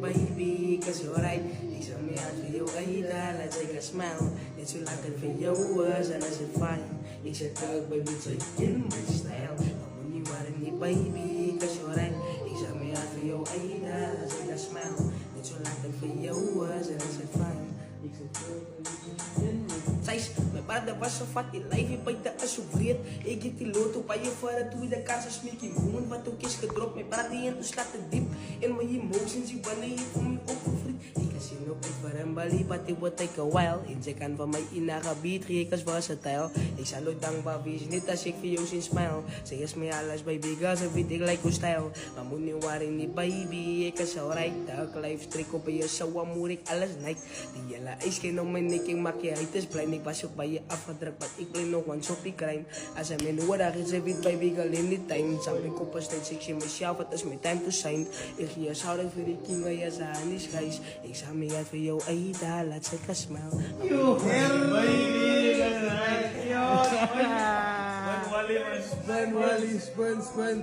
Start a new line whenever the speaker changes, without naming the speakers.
Baby, cause you're right. Ik zou meer uit voor jou eten, let's take a smile. Net zo lachen van jou was en als het fijn. Ik zeg terug, baby, take in my style. Maar when you are in baby, cause you're right. Ik zou meer uit voor jou eten, let's take a smile. Net zo lachen van jou was en als het fijn. Ik zeg terug, baby, Sais, mijn vader was zo vat in lijf, je bijt is zo breed. Ik heb die loto bij je voor het toe, de kans is sneaky moment. Wat ook is gedropt, mijn praat die en toen slaat het diep. In mijn emotions, je wanneer je voor me opgevriet. Ik kan zien op voor een balie, but it will take a while. In ze kan van mij inagebied, ik als versatile. Ik zal ook dankbaar wezen, niet als ik voor jou zien smile. Zij is mij alles, baby, girl, ze weet ik like your style. Maar moet niet waren niet, baby, ik is alright. Elk lijf strik op je zo, moet ik alles like. Die jelle ijs geen om mijn nek, ik maak je uit, is blij. Ik was ook bij je afgedrukt, maar ik bleef nog eens op die crime. Als hij me nodig is, hij weet baby girl in die time. Zou ik op een steeds, ik zie mezelf, het is mijn time to shine. Ik geef je zouden voor die king, waar je zijn is grijs. Ik zou me uit voor jou eten, laat zeker smile.
Yo, baby, yo, Ben Wally,
Spin.